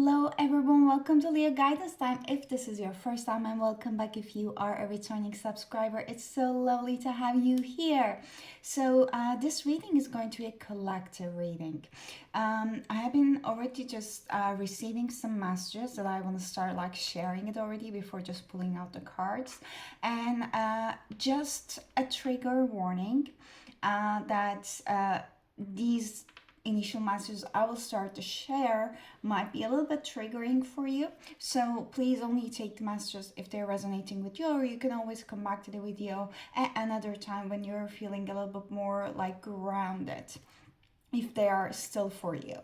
Hello everyone, welcome to Leoguidance time. If this is your first time, and welcome back if you are a returning subscriber. It's so lovely to have you here. This reading is going to be a collective reading. I have been already just receiving some messages that I want to start like sharing it already before just pulling out the cards. And just a trigger warning that these initial messages I will start to share might be a little bit triggering for you. So please only take the messages if they're resonating with you, or you can always come back to the video at another time when you're feeling a little bit more like grounded, if they are still for you.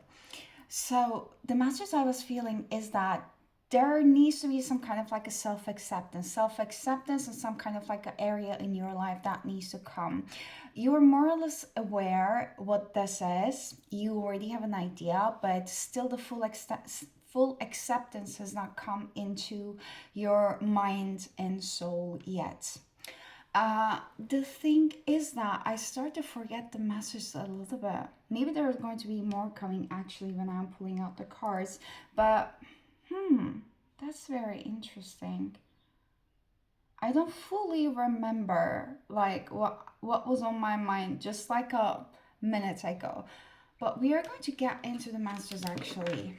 So the message I was feeling is that there needs to be some kind of like a self-acceptance and some kind of like an area in your life that needs to come. You're more or less aware what this is. You already have an idea, but still the full acceptance has not come into your mind and soul yet. The thing is that I start to forget the message a little bit. Maybe there's going to be more coming actually when I'm pulling out the cards, but that's very interesting. I don't fully remember like what was on my mind just like a minute ago. But we are going to get into the masters actually.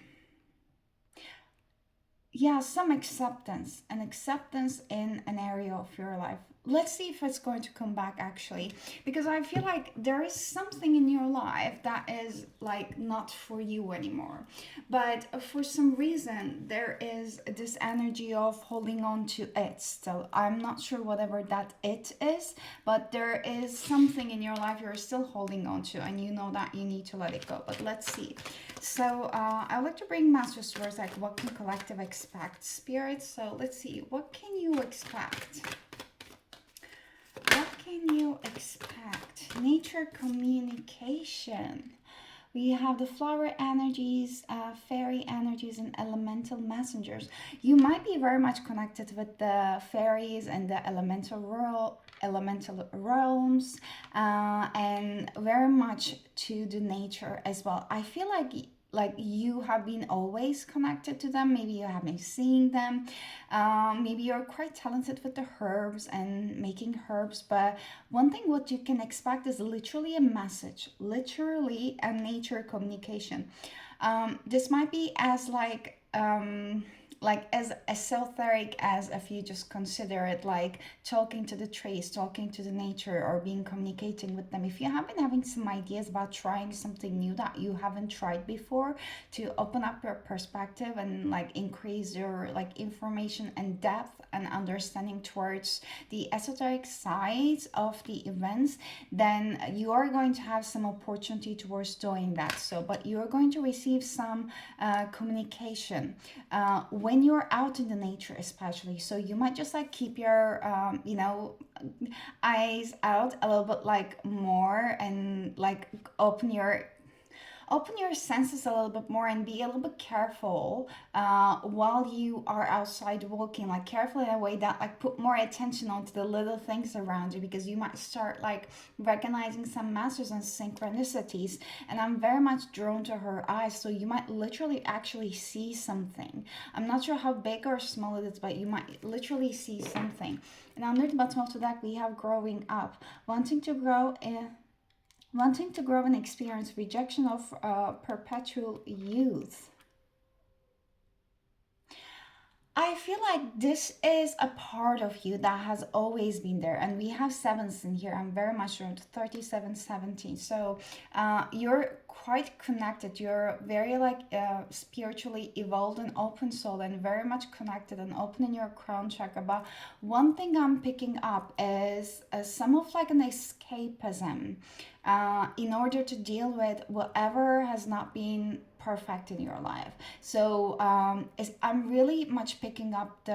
Yeah, some acceptance, an acceptance in an area of your life. Let's see if it's going to come back actually, because I feel like there is something in your life that is like not for you anymore, but for some reason there is this energy of holding on to it still. I'm not sure whatever that it is, but there is something in your life you're still holding on to, and you know that you need to let it go. But let's see. So I would like to bring masters towards like what can collective expect, spirit. So let's see, what can you expect? What can you expect? Nature communication. We have the flower energies, fairy energies, and elemental messengers. You might be very much connected with the fairies and the elemental realms, and very much to the nature as well. I feel like you have been always connected to them. Maybe you have been seeing them. Maybe you're quite talented with the herbs and making herbs. But one thing what you can expect is literally a message, literally a nature communication. This might be as like as esoteric as if you just consider it like talking to the trees, talking to the nature, or being communicating with them. If you have been having some ideas about trying something new that you haven't tried before, to open up your perspective and like increase your like information and depth and understanding towards the esoteric sides of the events, then you are going to have some opportunity towards doing that. So but you're going to receive some communication when you're out in the nature especially. So you might just like keep your eyes out a little bit like more, and like open your senses a little bit more and be a little bit careful while you are outside walking, like careful in a way that like put more attention onto the little things around you, because you might start like recognizing some masters and synchronicities. And I'm very much drawn to her eyes, so you might literally actually see something. I'm not sure how big or small it is, but you might literally see something. And under the bottom of the deck we have growing up, wanting to grow and experience, rejection of perpetual youth. I feel like this is a part of you that has always been there. And we have sevens in here. I'm very much around 37, 17. So you're quite connected. You're very like spiritually evolved and open soul, and very much connected and open in your crown chakra. But one thing I'm picking up is some of like an escapism in order to deal with whatever has not been perfect in your life. So I'm really much picking up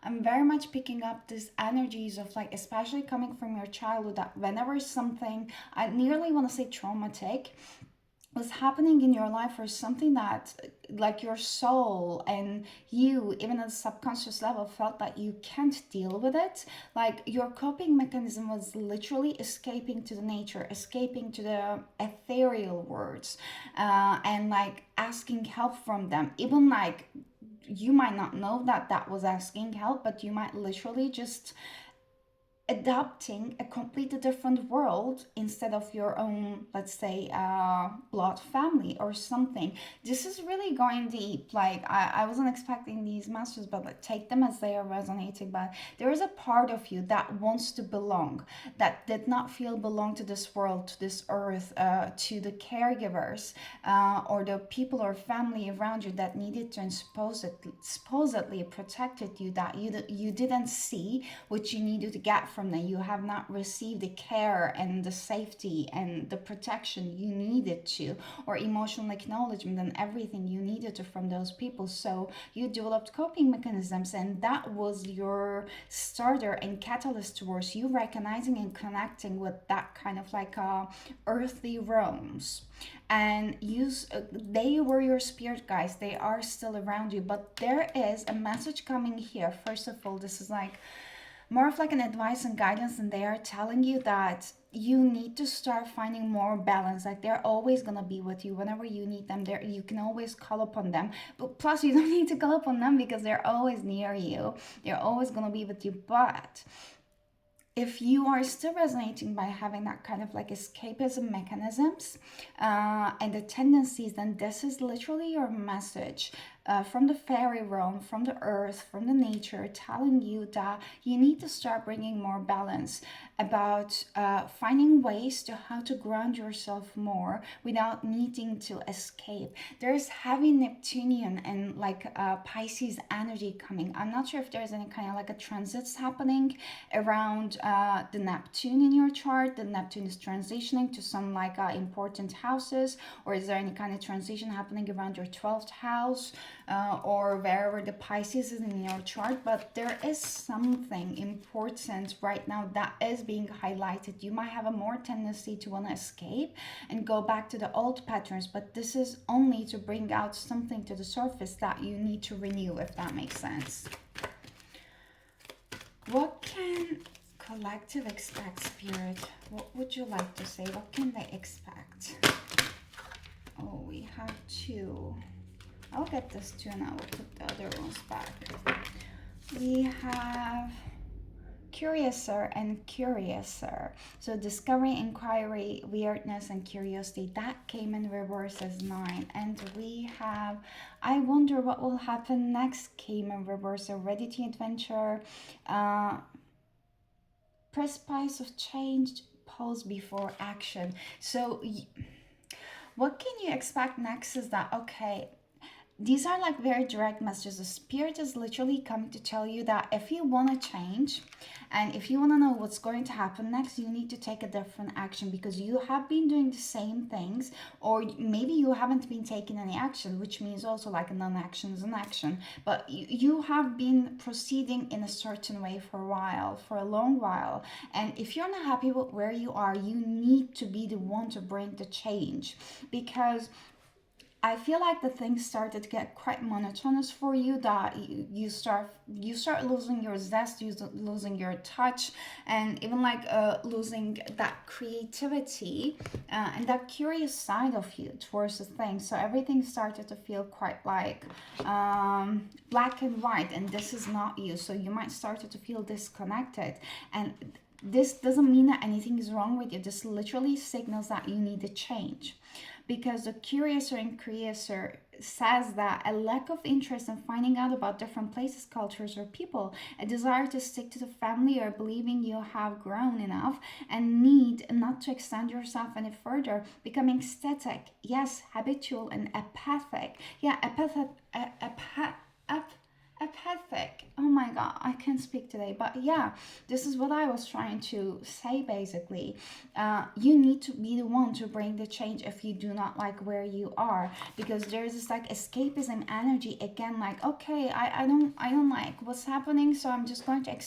I'm very much picking up these energies of like, especially coming from your childhood, that whenever something, I nearly want to say traumatic, was happening in your life, or something that like your soul and you, even at the subconscious level, felt that you can't deal with it. Like your coping mechanism was literally escaping to the nature, escaping to the ethereal words, and like asking help from them. Even like you might not know that that was asking help, but you might literally just adapting a completely different world instead of your own, let's say, blood family or something. This is really going deep. Like I wasn't expecting these messages, but like, take them as they are resonating. But there is a part of you that wants to belong, that did not feel belong to this world, to this earth, to the caregivers, or the people or family around you that needed to supposedly protected you, that you didn't see what you needed to get from them. You have not received the care and the safety and the protection you needed to, or emotional acknowledgement and everything you needed to from those people. So you developed coping mechanisms, and that was your starter and catalyst towards you recognizing and connecting with that kind of like earthly realms. And they were your spirit guides. They are still around you, but there is a message coming here. First of all, this is like more of like an advice and guidance, and they are telling you that you need to start finding more balance. Like they're always gonna be with you whenever you need them. There, you can always call upon them. But plus, you don't need to call upon them because they're always near you. They're always gonna be with you. But if you are still resonating by having that kind of like escapism mechanisms, and the tendencies, then this is literally your message, from the fairy realm, from the earth, from the nature, telling you that you need to start bringing more balance, about finding ways to how to ground yourself more without needing to escape. There's heavy Neptunian and like Pisces energy coming. I'm not sure if there's any kind of like a transits happening around the Neptune in your chart. The Neptune is transitioning to some like important houses, or is there any kind of transition happening around your 12th house, or wherever the Pisces is in your chart? But there is something important right now that is being highlighted. You might have a more tendency to want to escape and go back to the old patterns, but this is only to bring out something to the surface that you need to renew, if that makes sense. What can collective expect, Spirit? What would you like to say? What can they expect? Oh, we have two. I'll get this two and I will put the other ones back. We have curiouser and curiouser. So discovery, inquiry, weirdness, and curiosity. That came in reverse as 9. And we have I wonder what will happen next came in reverse. So ready to adventure, precipice of change, pause before action. So what can you expect next is that, okay, these are like very direct messages. The spirit is literally coming to tell you that if you want to change and if you want to know what's going to happen next, you need to take a different action, because you have been doing the same things, or maybe you haven't been taking any action, which means also like a non-action is an action, but you have been proceeding in a certain way for a while, for a long while. And if you're not happy with where you are, you need to be the one to bring the change, because I feel like the things started to get quite monotonous for you, that you start losing your zest, you losing your touch, and even like losing that creativity, and that curious side of you towards the thing. So everything started to feel quite like black and white, and this is not you. So you might start to feel disconnected, and this doesn't mean that anything is wrong with you. This literally signals that you need a change, because the curiouser and curiouser says that a lack of interest in finding out about different places, cultures, or people, a desire to stick to the family, or believing you have grown enough and need not to extend yourself any further, becoming static, yes, habitual, and apathic. Yeah, apathic. Oh my god, I can't speak today. But yeah, this is what I was trying to say basically. You need to be the one to bring the change if you do not like where you are, because there's this like escapism energy again, like, okay, I don't like what's happening, so I'm just going to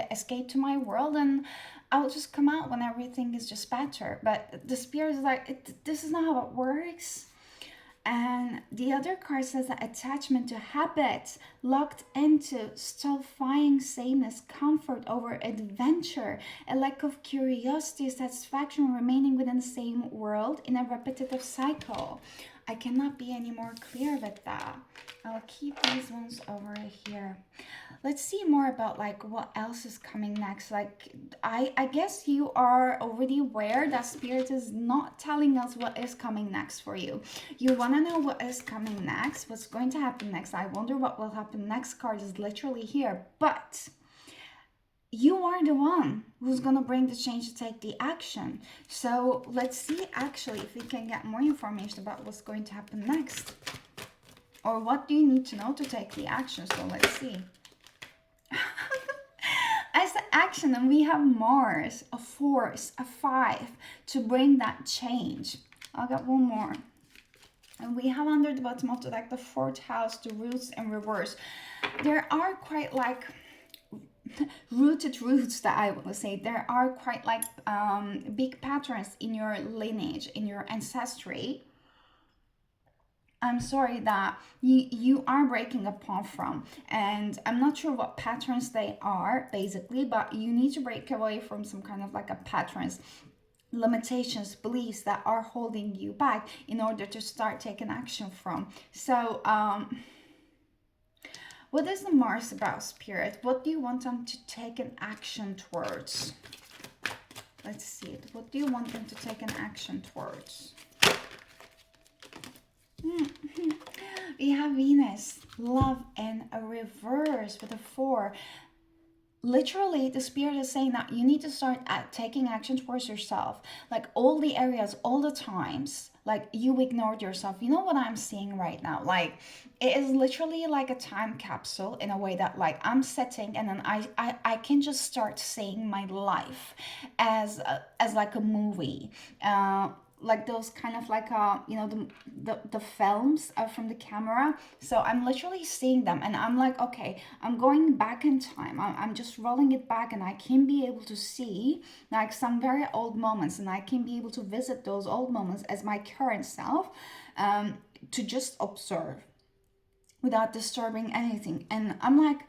escape to my world, and I'll just come out when everything is just better. But the spirit is like, this is not how it works. And the other card says that attachment to habits, locked into stultifying sameness, comfort over adventure, a lack of curiosity, satisfaction, remaining within the same world in a repetitive cycle. I cannot be any more clear with that. I'll keep these ones over here. Let's see more about like what else is coming next. Like I guess you are already aware that spirit is not telling us what is coming next for you. You want to know what is coming next, what's going to happen next. I wonder what will happen next. Card is literally here, but you are the one who's going to bring the change to take the action. So let's see actually if we can get more information about what's going to happen next, or what do you need to know to take the action. So let's see. As the action, and we have Mars, a force, a 5 to bring that change. I'll get one more. And we have under the bottom of the deck the 4th house, the roots in reverse. There are quite like rooted roots that I want to say. There are quite like big patterns in your lineage, in your ancestry. I'm sorry that you are breaking apart from, and I'm not sure what patterns they are basically, but you need to break away from some kind of like a patterns, limitations, beliefs that are holding you back in order to start taking action from. So what is the Mars about, spirit? What do you want them to take an action towards? Let's see it. What do you want them to take an action towards? We have Venus, love in a reverse with a 4. Literally, the spirit is saying that you need to start taking action towards yourself. Like all the areas, all the times, like you ignored yourself. You know what I'm seeing right now? Like it is literally like a time capsule in a way that like I'm sitting and then I can just start seeing my life as like a movie. Like those kind of like you know, the films from the camera. So I'm literally seeing them and I'm like, okay, I'm going back in time. I'm just rolling it back and I can be able to see like some very old moments, and I can be able to visit those old moments as my current self, to just observe without disturbing anything. And I'm like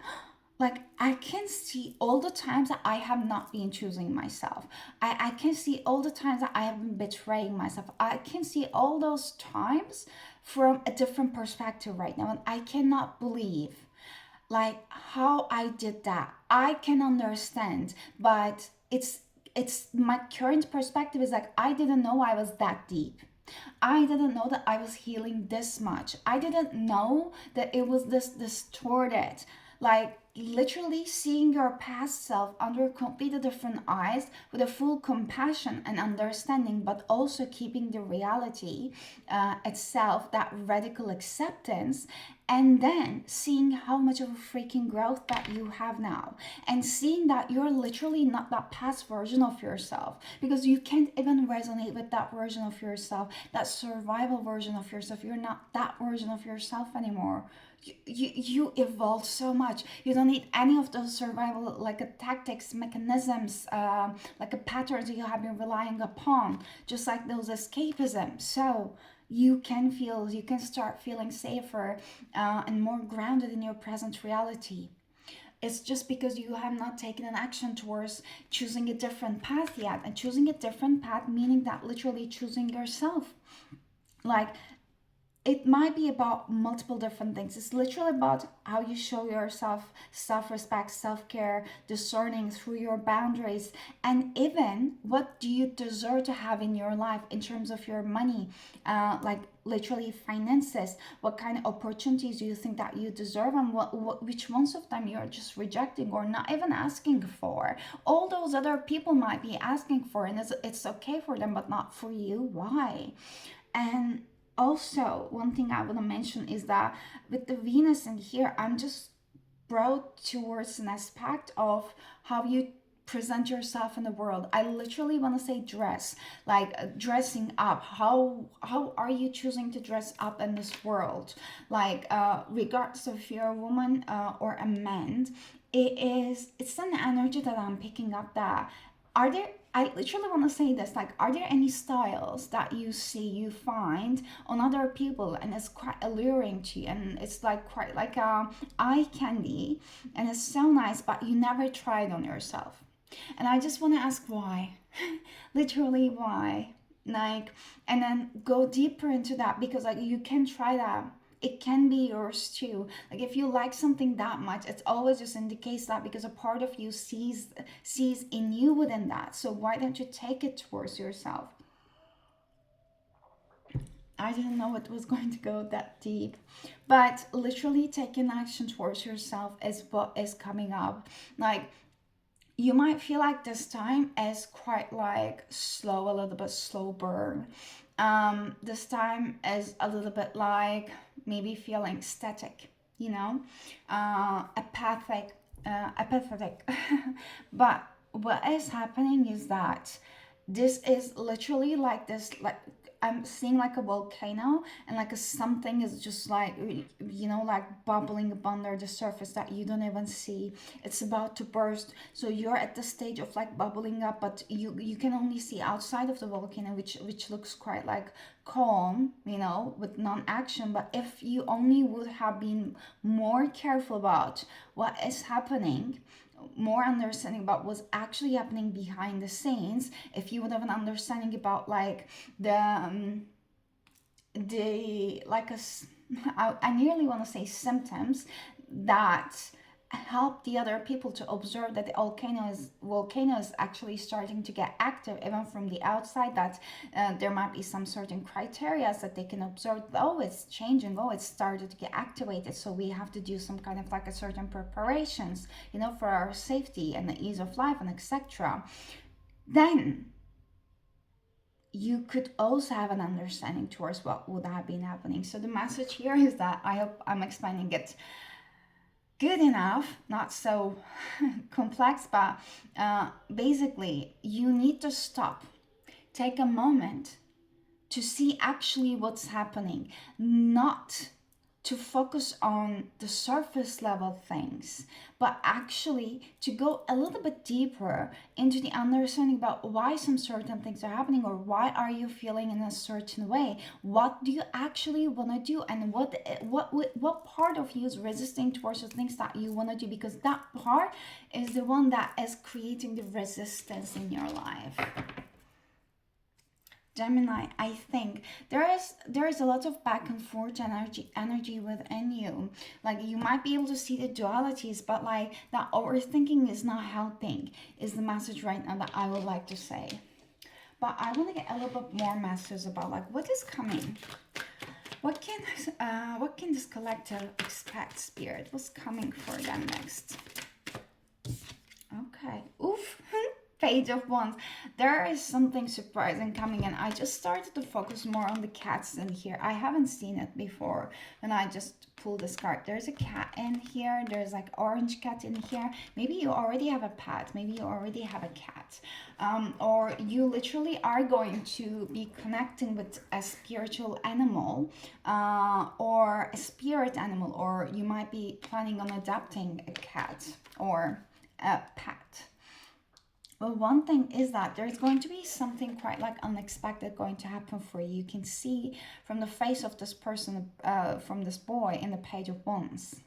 I can see all the times that I have not been choosing myself. I can see all the times that I have been betraying myself. I can see all those times from a different perspective right now, and I cannot believe like how I did that. I can understand, but it's my current perspective is like I didn't know I was that deep. I didn't know that I was healing this much. I didn't know that it was this distorted. Like literally seeing your past self under completely different eyes with a full compassion and understanding, but also keeping the reality itself, that radical acceptance, and then seeing how much of a freaking growth that you have now, and seeing that you're literally not that past version of yourself, because you can't even resonate with that version of yourself, that survival version of yourself. You're not that version of yourself anymore. You evolved so much. You don't need any of those survival like a tactics, mechanisms, like a patterns that you have been relying upon, just like those escapism. So you can start feeling safer and more grounded in your present reality. It's just because you have not taken an action towards choosing a different path yet. And choosing a different path meaning that literally choosing yourself. Like it might be about multiple different things. It's literally about how you show yourself self-respect, self-care, discerning through your boundaries, and even what do you deserve to have in your life in terms of your money, like literally finances. What kind of opportunities do you think that you deserve, and which ones of them you're just rejecting or not even asking for? All those other people might be asking for, and it's okay for them, but not for you. Why? And also, one thing I want to mention is that with the Venus in here, I'm just brought towards an aspect of how you present yourself in the world. I literally want to say dress, like dressing up. How are you choosing to dress up in this world? Like regardless of if you're a woman or a man, it's an energy that I'm picking up that Are there, I literally want to say this, like, are there any styles that you see, you find on other people, and it's quite alluring to you, and it's like quite like eye candy, and it's so nice, but you never tried on yourself? And I just want to ask why. Literally why? Like, and then go deeper into that, because like you can try that. It can be yours too. Like if you like something that much, it's always just indicates that because a part of you sees in you within that. So why don't you take it towards yourself? I didn't know it was going to go that deep. But literally taking action towards yourself is what is coming up. Like, you might feel like this time is quite like slow, a little bit slow burn. This time is a little bit like maybe feeling static, you know, apathetic. But what is happening is that this is literally like this, like I'm seeing like a volcano, and like a something is just like, you know, like bubbling up under the surface that you don't even see. It's about to burst, so you're at the stage of like bubbling up, but you can only see outside of the volcano, which looks quite like calm, you know, with non-action. But if you only would have been more careful about what is happening, more understanding about what's actually happening behind the scenes, if you would have an understanding about like the like I nearly want to say symptoms that help the other people to observe that the volcano is actually starting to get active, even from the outside, that there might be some certain criteria that they can observe. Oh, it's changing, oh, it's started to get activated, so we have to do some kind of like a certain preparations, you know, for our safety and the ease of life and etc. Then you could also have an understanding towards what would have been happening. So the message here is that, I hope I'm explaining it good enough, not so complex, but basically you need to stop, take a moment to see actually what's happening, not to focus on the surface level things, but actually to go a little bit deeper into the understanding about why some certain things are happening, or why are you feeling in a certain way. What do you actually want to do, and what part of you is resisting towards the things that you want to do, because that part is the one that is creating the resistance in your life. Gemini, I think there is a lot of back and forth energy within you. Like you might be able to see the dualities, but like that overthinking is not helping, is the message right now that I would like to say. But I want to get a little bit more messages about like what is coming. What can this collective expect, Spirit? What's coming for them next? Okay. Oof. Page of Wands. There is something surprising coming, and I just started to focus more on the cats in here. I haven't seen it before when I just pulled this card. There's a cat in here. There's like orange cat in here. Maybe you already have a pet. Maybe you already have a cat. Or you literally are going to be connecting with a spiritual animal, or a spirit animal, or you might be planning on adopting a cat or a pet. Well, one thing is that there's going to be something quite like unexpected going to happen for you. You can see from the face of this person, from this boy in the Page of Wands.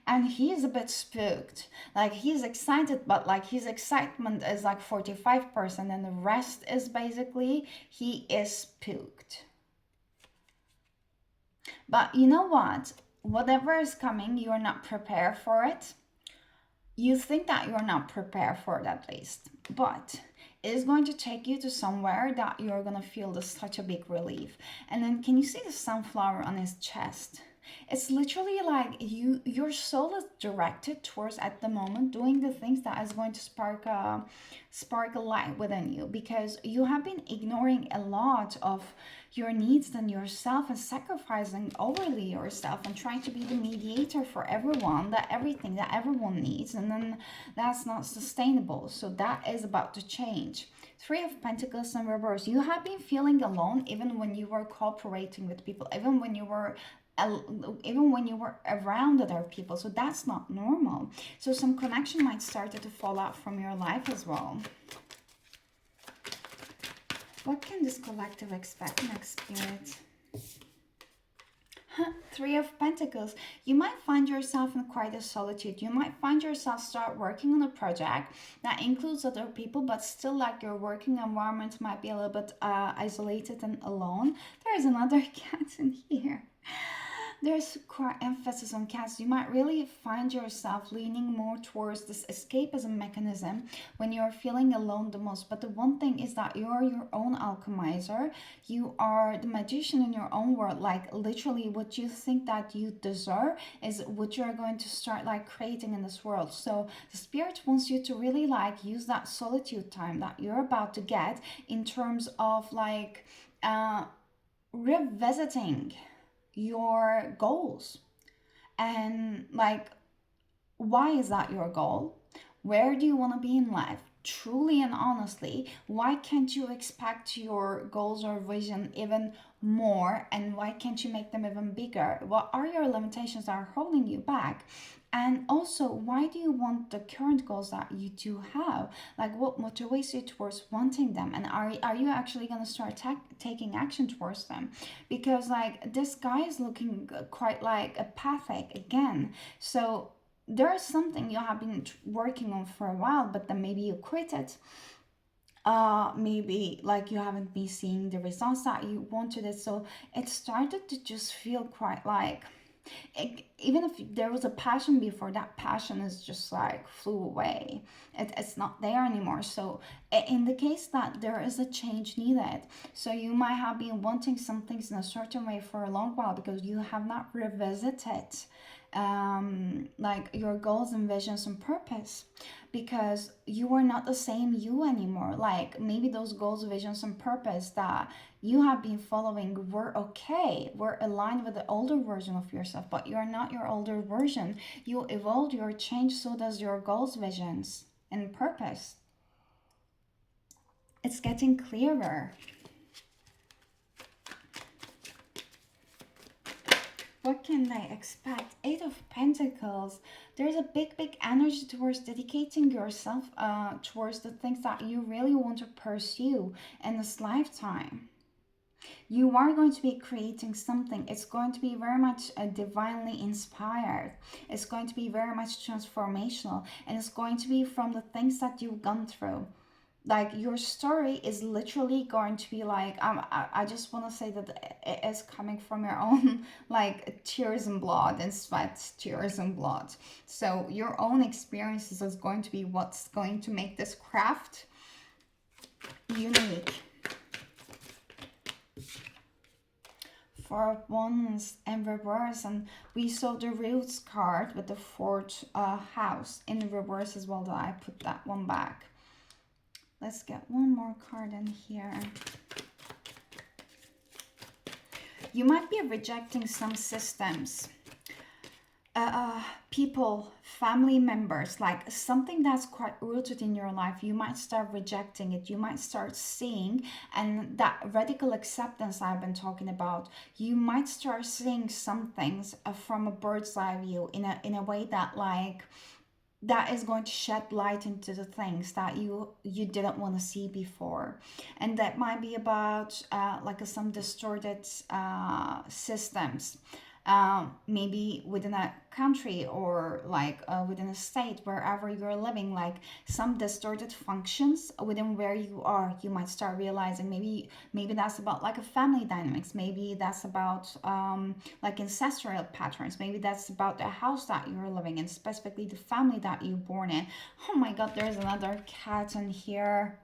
And he is a bit spooked. Like he's excited, but like his excitement is like 45%, and the rest is basically he is spooked. But you know what? Whatever is coming, you're not prepared for it. You think that you're not prepared for it at least, but it is going to take you to somewhere that you're going to feel this such a big relief. And then can you see the sunflower on his chest? It's literally like your soul is directed towards at the moment doing the things that is going to spark a light within you, because you have been ignoring a lot of your needs and yourself, and sacrificing overly yourself, and trying to be the mediator for everyone, that everything that everyone needs, and then that's not sustainable. So that is about to change. Three of Pentacles in reverse. You have been feeling alone even when you were cooperating with people, even when you were even when you were around other people. So that's not normal. So some connection might start to fall out from your life as well. What can this collective expect next, Spirit? Three of Pentacles. You might find yourself in quite a solitude. You might find yourself start working on a project that includes other people, but still like your working environment might be a little bit isolated and alone. There is another cat in here. There's quite emphasis on cats. You might really find yourself leaning more towards this escapism mechanism when you're feeling alone the most. But the one thing is that you're your own alchemizer. You are the magician in your own world. Like literally what you think that you deserve is what you're going to start like creating in this world. So the spirit wants you to really like use that solitude time that you're about to get in terms of like revisiting your goals and like why is that your goal, where do you want to be in life truly and honestly, why can't you expect your goals or vision even more, and why can't you make them even bigger, what are your limitations that are holding you back, and also why do you want the current goals that you do have, like what motivates you towards wanting them, and are you actually going to start taking action towards them, because like this guy is looking quite like apathic again. So there is something you have been working on for a while, but then maybe you quit it, maybe like you haven't been seeing the results that you wanted it, so it started to just feel quite like even if there was a passion before, that passion is just like flew away, it's not there anymore. So in the case that there is a change needed, so you might have been wanting some things in a certain way for a long while because you have not revisited like your goals and visions and purpose, because you are not the same you anymore. Like maybe those goals, visions and purpose that you have been following were okay, were aligned with the older version of yourself, but you're not your older version. You evolved, you're changed, so does your goals, visions and purpose. It's getting clearer. What can they expect? Eight of Pentacles. There's a big energy towards dedicating yourself towards the things that you really want to pursue in this lifetime. You are going to be creating something. It's going to be very much divinely inspired. It's going to be very much transformational, and it's going to be from the things that you've gone through. Like your story is literally going to be like I just want to say that it is coming from your own like tears and blood and sweat, tears and blood. So your own experiences is going to be what's going to make this craft unique. Four of Wands and reverse, and we saw the Roots card with the fourth house in the reverse as well, that I put that one back. Let's get one more card in here. You might be rejecting some systems, people, family members, like something that's quite rooted in your life. You might start rejecting it. You might start seeing, and that radical acceptance I've been talking about, you might start seeing some things from a bird's eye view in a way that like that is going to shed light into the things that you didn't want to see before. And that might be about like some distorted systems, maybe within a country or like within a state, wherever you're living, like some distorted functions within where you are. You might start realizing maybe that's about like a family dynamics, maybe that's about like ancestral patterns, maybe that's about the house that you're living in, specifically the family that you're born in. Oh my god, there's another cat in here.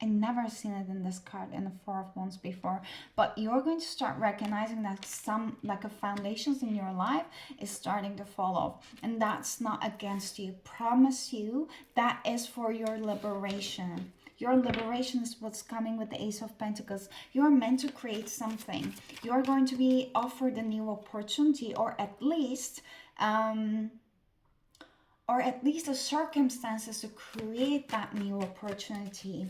I never seen it in this card in the Four of Wands before, but you're going to start recognizing that some like a foundations in your life is starting to fall off, and that's not against you. Promise you, that is for your liberation. Your liberation is what's coming with the Ace of Pentacles. You're meant to create something. You're going to be offered a new opportunity, or at least the circumstances to create that new opportunity.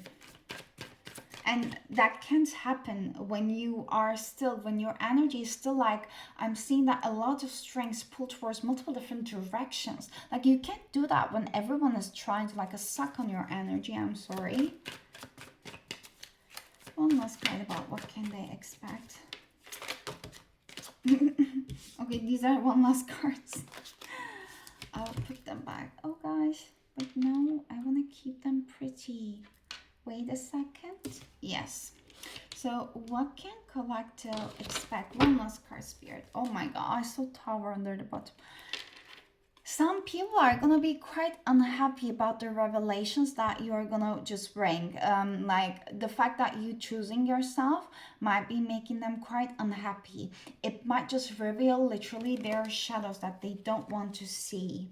And that can't happen when you are still, when your energy is still like, I'm seeing that a lot of strings pull towards multiple different directions. Like you can't do that when everyone is trying to like a suck on your energy. I'm sorry. One last card about what can they expect. Okay, these are one last cards. I'll put them back. Oh gosh, but no, I want to keep them pretty. Wait a second. Yes. So what can collective expect? One last card, Spirit. Oh my god, I saw Tower under the bottom. Some people are gonna be quite unhappy about the revelations that you're gonna just bring. Like the fact that you choosing yourself might be making them quite unhappy. It might just reveal literally their shadows that they don't want to see.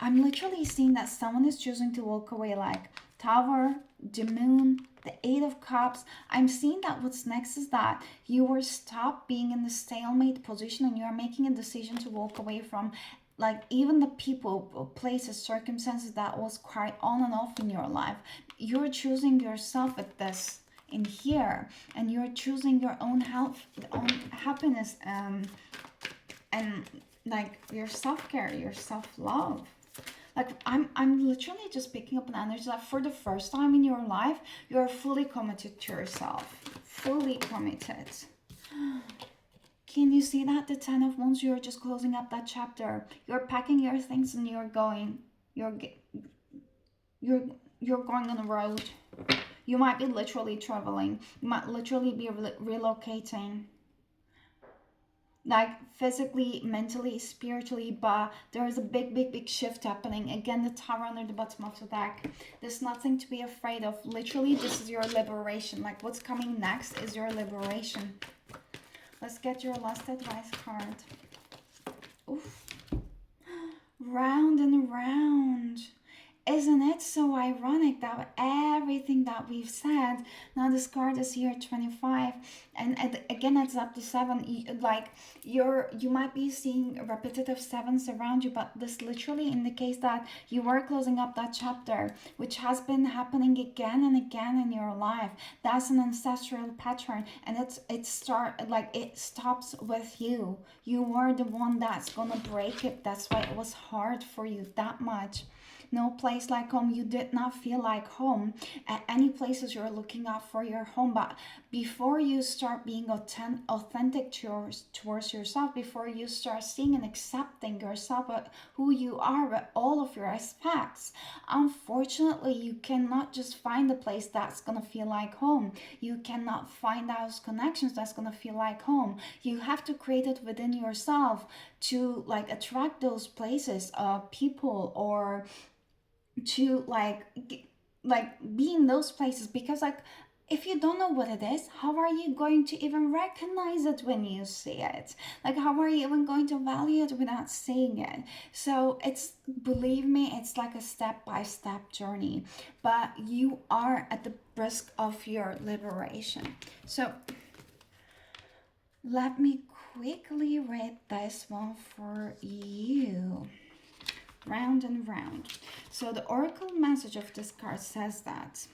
I'm literally seeing that someone is choosing to walk away, like Tower, the Moon, the Eight of Cups. I'm seeing that what's next is that you will stop being in the stalemate position and you are making a decision to walk away from like even the people, places, circumstances that was quite on and off in your life. You're choosing yourself at this in here, and you're choosing your own health, own happiness, and like your self-care, your self-love. Like I'm literally just picking up an energy that for the first time in your life, you're fully committed to yourself. Fully committed. Can you see that? The Ten of Wands, you're just closing up that chapter. You're packing your things and you're going. You're you're going on the road. You might be literally traveling. You might literally be relocating. Like physically, mentally, spiritually, but there is a big shift happening. Again, the Tower under the bottom of the deck. There's nothing to be afraid of. Literally, this is your liberation. Like what's coming next is your liberation. Let's get your last advice card. Oof. Round and round. Isn't it so ironic that everything that we've said, now this card is here 25, and again it's up to 7. Like you might be seeing repetitive 7s around you, but this literally indicates that you are closing up that chapter, which has been happening again and again in your life. That's an ancestral pattern, and it stops with you. You are the one that's gonna break it. That's why it was hard for you that much. No place like home. You did not feel like home at any places you're looking out for your home. But before you start being authentic towards yourself, before you start seeing and accepting yourself, who you are with all of your aspects, unfortunately you cannot just find a place that's gonna feel like home. You cannot find those connections that's gonna feel like home. You have to create it within yourself to like attract those places, people, or to be in those places, because like if you don't know what it is, how are you going to even recognize it when you see it? Like how are you even going to value it without seeing it? So it's, believe me, it's like a step-by-step journey, but you are at the brisk of your liberation. So let me quickly read this one for you. Round and round. So the oracle message of this card says that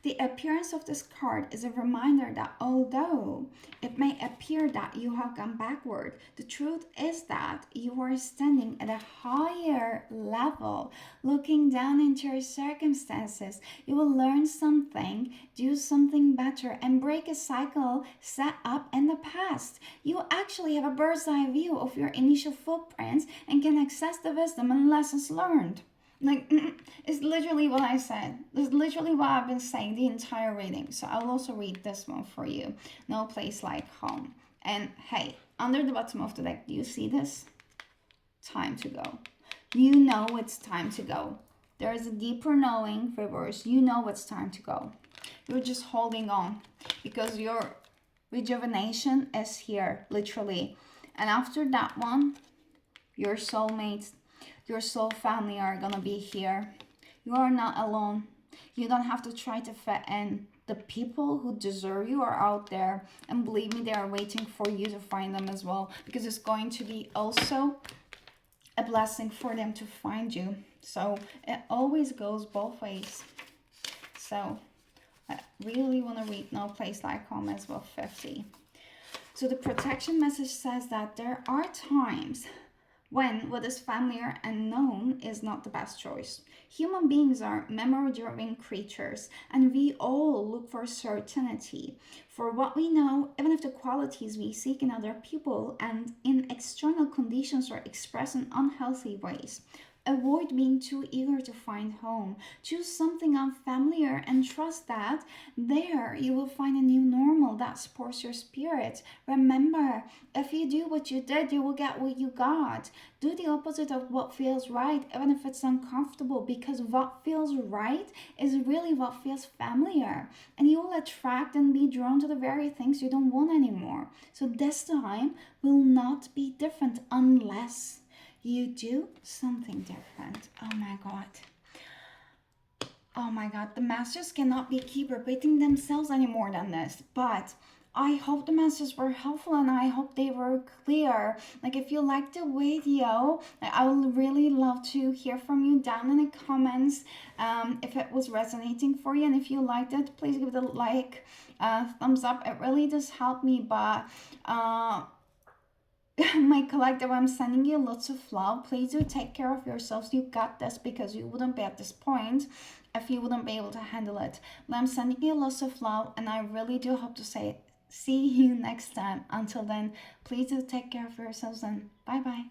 the appearance of this card is a reminder that although it may appear that you have gone backward, the truth is that you are standing at a higher level, looking down into your circumstances. You will learn something, do something better, and break a cycle set up in the past. You actually have a bird's eye view of your initial footprints and can access the wisdom and lessons learned. Like, it's literally what I said. It's literally what I've been saying the entire reading. So I'll also read this one for you. No place like home. And hey, under the bottom of the deck, do you see this? Time to go. You know it's time to go. There is a deeper knowing, reverse. You know it's time to go. You're just holding on because your rejuvenation is here, literally. And after that one, your soulmates, your soul family are gonna be here. You are not alone. You don't have to try to fit in. The people who deserve you are out there, and believe me, they are waiting for you to find them as well, because it's going to be also a blessing for them to find you. So it always goes both ways. So I really want to read No Place Like Home as well, 50. So the protection message says that there are times when what is familiar and known is not the best choice. Human beings are memory driven creatures, and we all look for certainty for what we know, even if the qualities we seek in other people and in external conditions are expressed in unhealthy ways. Avoid being too eager to find home. Choose something unfamiliar and trust that there you will find a new normal that supports your spirit. Remember, if you do what you did, you will get what you got. Do the opposite of what feels right, even if it's uncomfortable, because what feels right is really what feels familiar. And you will attract and be drawn to the very things you don't want anymore. So this time will not be different unless you do something different. Oh my god. Oh my god, the masters cannot be keep repeating themselves any more than this. But I hope the messages were helpful and I hope they were clear. Like if you liked the video, I would really love to hear from you down in the comments if it was resonating for you. And if you liked it, please give it a like, thumbs up. It really does help me. But my collective, I'm sending you lots of love. Please do take care of yourselves. You got this, because you wouldn't be at this point if you wouldn't be able to handle it. But I'm sending you lots of love, and I really do hope to say see you next time. Until then, please do take care of yourselves, and bye bye.